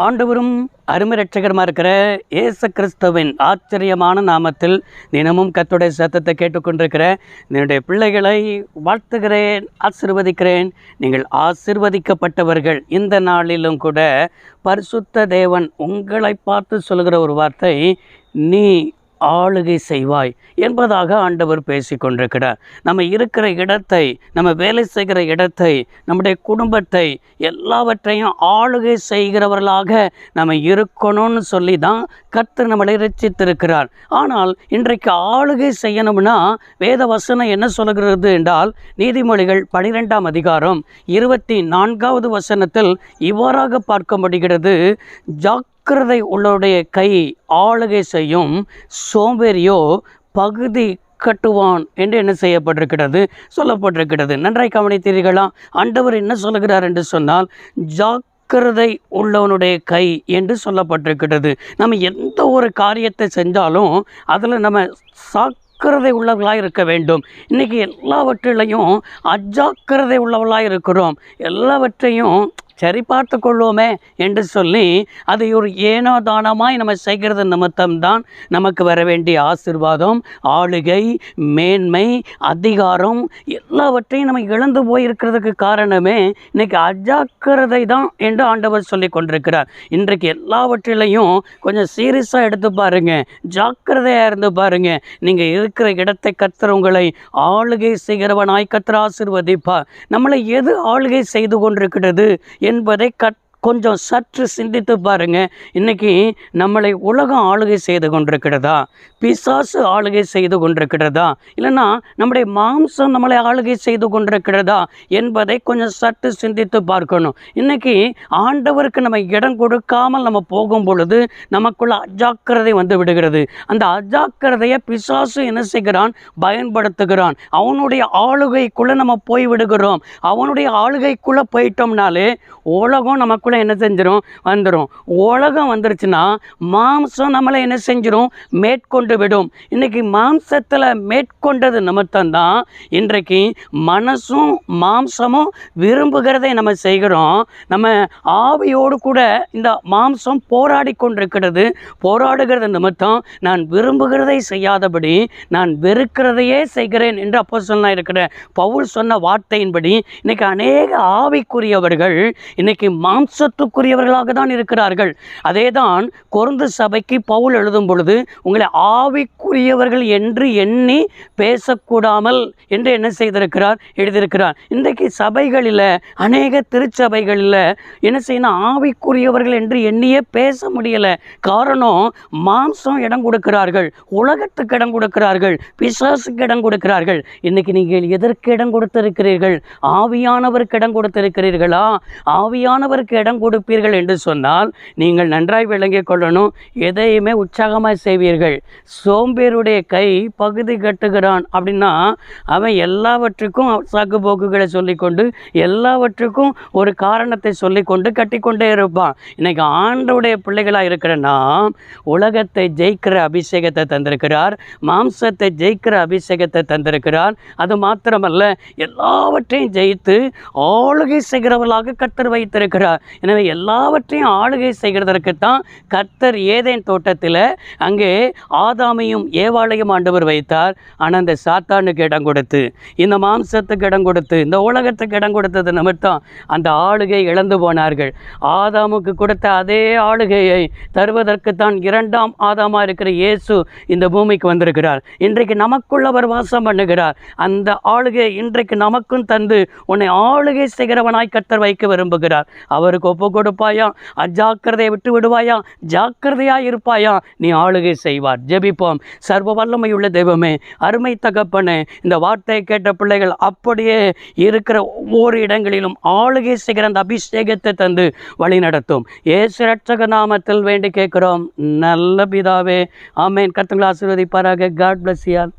ஆண்டவரும் அருமை இரட்சகருமா இருக்கிற இயேசு கிறிஸ்துவின் ஆச்சரியமான நாமத்தில் தினமும் கர்த்தருடைய சத்தத்தை கேட்டுக்கொண்டிருக்கிற என்னுடைய பிள்ளைகளை வாழ்த்துகிறேன், ஆசீர்வதிக்கிறேன். நீங்கள் ஆசீர்வதிக்கப்பட்டவர்கள். இந்த நாளிலும் கூட பரிசுத்த தேவன் உங்களை பார்த்து சொல்கிற ஒரு வார்த்தை, நீ ஆளுகை செய்வாய் என்பதாக ஆண்டவர் பேசி கொண்டிருக்கிறார். நம்ம இருக்கிற இடத்தை, நம்ம வேலை செய்கிற இடத்தை, நம்முடைய குடும்பத்தை எல்லாவற்றையும் ஆளுகை செய்கிறவர்களாக நம்ம இருக்கணும்னு சொல்லி தான் கர்த்தர் நம்மளை ரட்சித்திருக்கிறார். ஆனால் இன்றைக்கு ஆளுகை செய்யணும்னா வேத வசனம் என்ன சொல்கிறது என்றால், நீதிமொழிகள் 12ஆம் அதிகாரம் 24வது வசனத்தில் இவ்வாறாக பார்க்க முடிகிறது, ஜாக்கிரதை உள்ளவருடைய கை ஆளுகை செய்யும், சோம்பேறியோ பகுதி கட்டுவான் என்று என்ன செய்யப்பட்டிருக்கிறது, சொல்லப்பட்டிருக்கிறது. நன்றாய் கவனித்தீர்களா? ஆண்டவர் என்ன சொல்லுகிறார் என்று சொன்னால், ஜாக்கிரதை உள்ளவனுடைய கை என்று சொல்லப்பட்டிருக்கிறது. நம்ம எந்த ஒரு காரியத்தை செஞ்சாலும் அதில் நம்ம ஜாக்கிரதை உள்ளவர்களாக இருக்க வேண்டும். இன்றைக்கி எல்லாவற்றிலையும் அஜாக்கிரதை உள்ளவர்களாக இருக்கிறோம். எல்லாவற்றையும் சரி பார்த்து கொள்வோமே என்று சொல்லி அதை ஒரு ஏனோ தானமாய் நம்ம செய்கிறது நிமித்தம்தான் நமக்கு வர வேண்டிய ஆசீர்வாதம், ஆளுகை, மேன்மை, அதிகாரம் எல்லாவற்றையும் நம்ம இழந்து போயிருக்கிறதுக்கு காரணமே இன்றைக்கி அஜாக்கிரதை தான் என்று ஆண்டவர் சொல்லி கொண்டிருக்கிறார். இன்றைக்கு எல்லாவற்றிலையும் கொஞ்சம் சீரியஸாக எடுத்து பாருங்கள், ஜாக்கிரதையாக இருந்து பாருங்கள். நீங்கள் இருக்கிற இடத்தை கர்த்தர் உங்களை ஆளுகை செய்கிறவனாய் கர்த்தர் ஆசீர்வதிப்பார். நம்மளை எது ஆளுகை செய்து கொண்டிருக்கிறது என்பதை கொஞ்சம் சற்று சிந்தித்து பாருங்கள். இன்றைக்கி நம்மளை உலகம் ஆளுகை செய்து கொண்டிருக்கிறதா, பிசாசு ஆளுகை செய்து கொண்டிருக்கிறதா, இல்லைன்னா நம்முடைய மாம்சம் நம்மளை ஆளுகை செய்து கொண்டிருக்கிறதா என்பதை கொஞ்சம் சற்று சிந்தித்து பார்க்கணும். இன்றைக்கி ஆண்டவருக்கு நம்ம இடம் கொடுக்காமல் நம்ம போகும் பொழுது நமக்குள்ள அஜாக்கிரதை வந்து விடுகிறது. அந்த அஜாக்கிரதையை பிசாசு என்ன செய்கிறான், பயன்படுத்துகிறான். அவனுடைய ஆளுகைக்குள்ளே நம்ம போய் விடுகிறோம். அவனுடைய ஆளுகைக்குள்ளே போயிட்டோம்னாலே உலகம் நமக்கு என்ன செஞ்சிடும், வந்துடும். உலகம் வந்துருச்சுன்னா மாம்சம் நம்மளை என்ன செஞ்சிடும், மேற்கொண்டு விடும். இன்றைக்கி மாம்சத்தில் மேற்கொண்டது நிமித்தம்தான் இன்றைக்கு மனசும் மாம்சமும் விரும்புகிறதை நம்ம செய்கிறோம். நம்ம ஆவியோடு கூட இந்த மாம்சம் போராடி கொண்டிருக்கிறது. போராடுகிறது நிமித்தம் நான் விரும்புகிறதை செய்யாதபடி நான் வெறுக்கிறதையே செய்கிறேன் என்று அப்போஸ்தலனாக இருக்கிற பவுல் சொன்ன வார்த்தையின்படி இன்றைக்கி அநேக ஆவிக்குரியவர்கள் இன்றைக்கி மாம்சத்துக்குரியவர்களாக தான் இருக்கிறார்கள். அதே தான் கொரிந்து சபைக்கு பவுல் எழுதும் பொழுது, உங்களை ஆவிக்குரியவர்கள் என்று எண்ணி பேசக்கூடாமல் என்று என்ன செய்திருக்கிறார், எழுதியிருக்கிறார். இன்றைக்கு சபைகளில், அநேக திருச்சபைகளில் என்ன செய்யணும், ஆவிக்குரியவர்கள் என்று எண்ணியே பேச முடியலை. காரணம், மாம்சம் இடம் கொடுக்கிறார்கள், உலகத்துக்கு இடம் கொடுக்கிறார்கள், பிசாசுக்கு இடம் கொடுக்கிறார்கள். இன்றைக்கி நீங்கள் எதற்கு இடம் கொடுத்திருக்கிறீர்கள்? ஆவியானவருக்கு இடம் கொடுத்திருக்கிறீர்களா? ஆவியானவருக்கு இடம் கொடுப்பீர்கள் என்று சொன்னால் நீங்கள் நன்றாய் விளங்கிக் கொள்ளணும். எதையுமே உற்சாகமாக செய்வீர்கள். சோம்பேருடைய கை பகுதி கட்டுகிறான் அப்படின்னா அவன் எல்லாவற்றுக்கும் சாக்கு போக்குகளை சொல்லிக்கொண்டு, எல்லாவற்றுக்கும் ஒரு காரணத்தை சொல்லிக்கொண்டு கட்டிக்கொண்டே இருப்பான். இன்னைக்கு ஆண்டவருடைய பிள்ளைகளாக இருக்கிற நாம் உலகத்தை ஜெயிக்கிற அபிஷேகத்தை தந்திருக்கிறார், மாம்சத்தை ஜெயிக்கிற அபிஷேகத்தை தந்திருக்கிறார். அது மாத்திரமல்ல, எல்லாவற்றையும் ஜெயித்து ஆளுகை செய்கிறவர்களாக கர்த்தர் வைத்திருக்கிறார். எனவே எல்லாவற்றையும் ஆளுகை செய்கிறதற்குத்தான் கர்த்தர் ஏதேன் தோட்டத்தில் அங்கே ஆதாமையும் ஏவாளையும் ஆண்டவர் வைத்தார். ஆனால் அந்த சாத்தானுக்கு இடம் கொடுத்து, இந்த மாம்சத்துக்கு இடம் கொடுத்து, இந்த உலகத்துக்கு இடம் கொடுத்தது நிமித்தம் அந்த ஆளுகை இழந்து போனார்கள். ஆதாமுக்கு கொடுத்த அதே ஆளுகையை தருவதற்குத்தான் 2ஆம் ஆதாமாக இருக்கிற இயேசு இந்த பூமிக்கு வந்திருக்கிறார். இன்றைக்கு நமக்குள்ளவர் வாசம் பண்ணுகிறார். அந்த ஆளுகை இன்றைக்கு நமக்கும் தந்து உன்னை ஆளுகை செய்கிறவனாய் கர்த்தர் வைக்க விரும்புகிறார். அவருக்கு ஒப்பு கொடுப்பாயா? அஜாக்கிரதையை விட்டு விடுவாயா? ஜாக்கிரதையாக இருப்பாயா? நீ ஆளுகை செய்வார். ஜெபிப்போம். சர்வ வல்லமையுள்ள தெய்வமே, அருமை தகப்பனே, இந்த வார்த்தையை கேட்ட பிள்ளைகள் அப்படியே இருக்கிற ஒவ்வொரு இடங்களிலும் ஆளுகை செய்கிற அந்த அபிஷேகத்தை தந்து வழி நடத்தும். இயேசு இரட்சக நாமத்தில் வேண்டி கேட்கிறோம் நல்ல பிதாவே, ஆமென். கர்த்தர் ஆசீர்வதிப்பாராக. God bless you all.